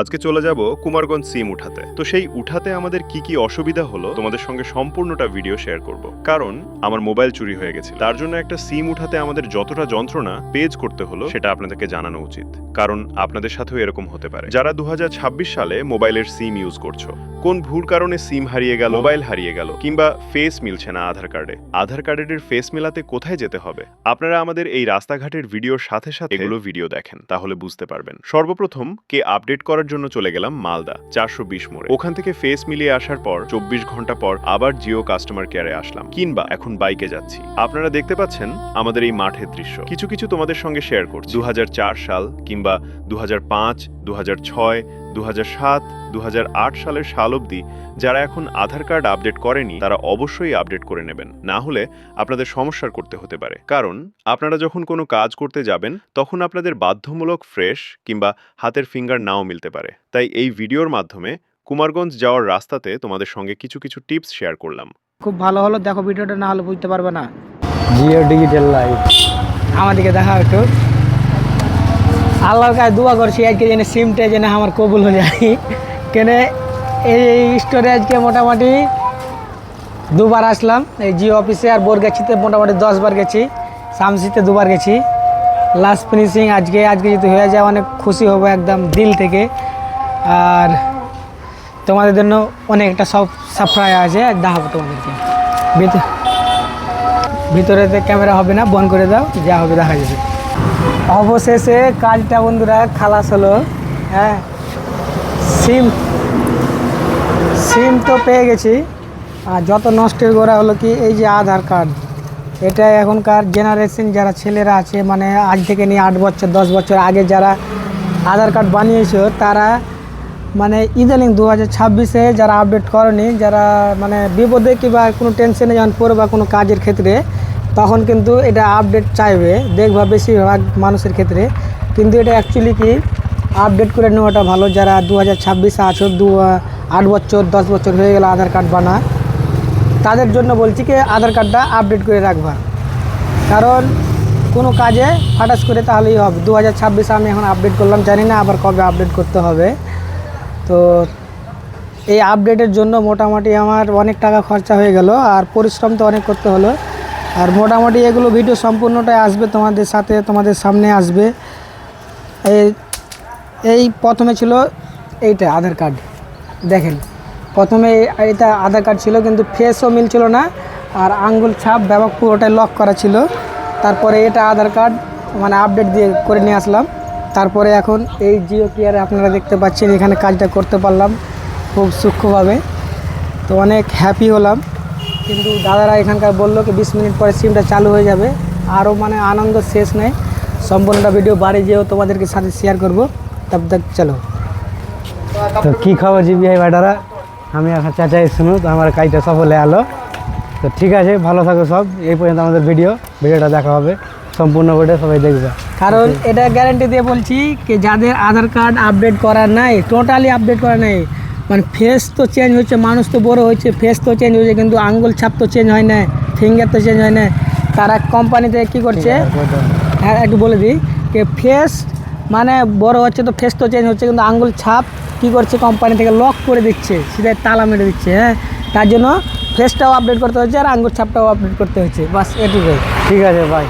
আজকে চলে যাব কুমারগঞ্জ সিম উঠাতে। তো সেই উঠাতে আমাদের কি কি অসুবিধা হলো তোমাদের সঙ্গে সম্পূর্ণটা ভিডিও শেয়ার করব। কারণ আমার মোবাইল চুরি হয়ে গেছে, তার জন্য একটা সিম উঠাতে আমাদের যতটা যন্ত্রণা পেজ করতে হলো সেটা আপনাদেরকে জানানো উচিত, কারণ আপনাদের সাথেও এরকম হতে পারে। যারা 2026 সালে মোবাইলের সিম ইউজ করছো, কোন ভুল কারণে সিম হারিয়ে গেল, মোবাইল হারিয়ে গেল, কিংবা ফেস মিলছে না আধার কার্ডের ফেস মেলাতে কোথায় যেতে হবে, আপনারা আমাদের এই রাস্তাঘাটের ভিডিওর সাথে সাথে এগুলো ভিডিও দেখেন, তাহলে বুঝতে পারবেন। সর্বপ্রথম কে আপডেট করার জন্য চলে গেলাম মালদা 420 মোড়ে। ওখান থেকে ফেস মিলিয়ে আসার পর 24 ঘন্টা পর আবার জিও কাস্টমার কেয়ারে আসলাম, কিংবা এখন বাইকে যাচ্ছি। আপনারা দেখতে পাচ্ছেন আমাদের এই মাঠের দৃশ্য। কিছু কিছু তোমাদের সঙ্গে শেয়ার করছি। 2004 সাল কিংবা 2005, 2006, 2007, 2008 সালের সাল অবধি যারা এখন আধার কার্ড আপডেট করেনি তারা অবশ্যই আপডেট করে নেবেন, না হলে আপনাদের সমস্যার করতে হতে পারে। কারণ আপনারা যখন কোনো কাজ করতে যাবেন তখন আপনাদের বাধ্যমূলক ফ্রেশ কিংবা হাতের ফিঙ্গার নাও মিলতে পারে। তাই এই ভিডিওর মাধ্যমে কুমারগঞ্জ যাওয়ার রাস্তাতে তোমাদের সঙ্গে কিছু কিছু টিপস শেয়ার করলাম। খুব ভালো হলো, দেখো ভিডিওটা, না হলে বুঝতে পারবে না। জিও ডিজিটাল লাইফ আমাদেরকে দেখা একটু। আল্লাহর কাছে দোয়া করছি আজকে যেন সিমটা যেন আমার কবুল হয়ে যায়। কেন এই স্টোরে আজকে মোটামুটি দুবার আসলাম, এই জিও অফিসে আর বোরগাছিতে মোটামুটি 10 বার গেছি, শামসিতে 2 বার গেছি। লাস্ট ফিনিশিং আজকে যদি হয়ে যায় অনেক খুশি হব একদম দিল থেকে। আর তোমাদের জন্য অনেকটা সব সাপ্রাইজ আছে, দেখাবো তোমাদেরকে। ভিতরেতে ক্যামেরা হবে না, বন্ধ করে দাও, যা হবে দেখা যাবে। অবশেষে কাজটা বন্ধুরা খালাস হলো। হ্যাঁ, সিম তো পেয়ে গেছি। আর যত নষ্টের গোড়া হলো কি, এই যে আধার কার্ড, এটা এখনকার জেনারেশন যারা ছেলেরা আছে, মানে আজ থেকে নিয়ে 8 বছর 10 বছর আগে যারা আধার কার্ড বানিয়েছে তারা মানে ইদানিং 2026-এ যারা আপডেট করেনি, যারা মানে বিপদে কিংবা কোনো টেনশনে যখন পড়ে বা কোনো কাজের ক্ষেত্রে, তখন কিন্তু এটা আপডেট চাইবে, দেখবা বেশিরভাগ মানুষের ক্ষেত্রে। কিন্তু এটা অ্যাকচুয়ালি কি আপডেট করে নেওয়াটা ভালো। যারা 2026-এ আছো, 8 বছর 10 বছর হয়ে গেল আধার কার্ড বানা, তাদের জন্য বলছি কি আধার কার্ডটা আপডেট করে রাখবা। কারণ কোনো কাজে ফাটাস করে তাহলেই হবে। 2026-এ আমি এখন আপডেট করলাম, জানি না আবার কবে আপডেট করতে হবে। তো এই আপডেটের জন্য মোটামুটি আমার অনেক টাকা খরচা হয়ে গেল, আর পরিশ্রম তো অনেক করতে হলো। আর মোটামুটি এগুলো ভিডিও সম্পূর্ণটাই আসবে তোমাদের সাথে, তোমাদের সামনে আসবে। এই প্রথমে ছিল এইটা আধার কার্ড, দেখেন প্রথমে এটা আধার কার্ড ছিল, কিন্তু ফেসও মিলছিল না, আর আঙ্গুল ছাপ ব্যবহার পুরোটাই লক করা ছিল। তারপরে এটা আধার কার্ড মানে আপডেট দিয়ে করে নিয়ে আসলাম। তারপরে এখন এই জিও কেয়ারে আপনারা দেখতে পাচ্ছেন, এখানে কাজটা করতে পারলাম খুব সূক্ষ্মভাবে। তো অনেক হ্যাপি হলাম। কিন্তু দাদারা এখানকার বললো কি 20 মিনিট পরে সিমটা চালু হয়ে যাবে। আরও মানে আনন্দ শেষ নেই। সম্পূর্ণটা ভিডিও বাড়ি যেও তোমাদেরকে সাথে শেয়ার করবো। তব তক চলো। তো কী খবর জি ভাই বেটারা, আমি এখন চাচাই শুনো, তো আমার কাজটা সফল হয়ে আলো। তো ঠিক আছে, ভালো থাকো সব। এই পর্যন্ত আমাদের ভিডিওটা দেখা হবে, সম্পূর্ণ ভিডিও সবাই দেখবে। কারণ এটা গ্যারান্টি দিয়ে বলছি কি যাদের আধার কার্ড আপডেট করা নাই, টোটালি আপডেট করা নাই, মানে ফেস তো চেঞ্জ হচ্ছে, মানুষ তো বড় হচ্ছে, ফেস তো চেঞ্জ হয়েছে, কিন্তু আঙ্গুল ছাপ তো চেঞ্জ হয় না, ফিঙ্গার তো চেঞ্জ হয় না। তারা কোম্পানিতে কী করছে, হ্যাঁ একটু বলে দিই, যে ফেস মানে বড় হচ্ছে তো ফেস তো চেঞ্জ হচ্ছে, কিন্তু আঙ্গুল ছাপ কী করছে, কোম্পানি থেকে লক করে দিচ্ছে, সেটাই তালা মেরে দিচ্ছে। হ্যাঁ, তার জন্য ফেসটাও আপডেট করতে হচ্ছে আর আঙ্গুল ছাপটাও আপডেট করতে হচ্ছে, বাস এটুকুই। ঠিক আছে ভাই।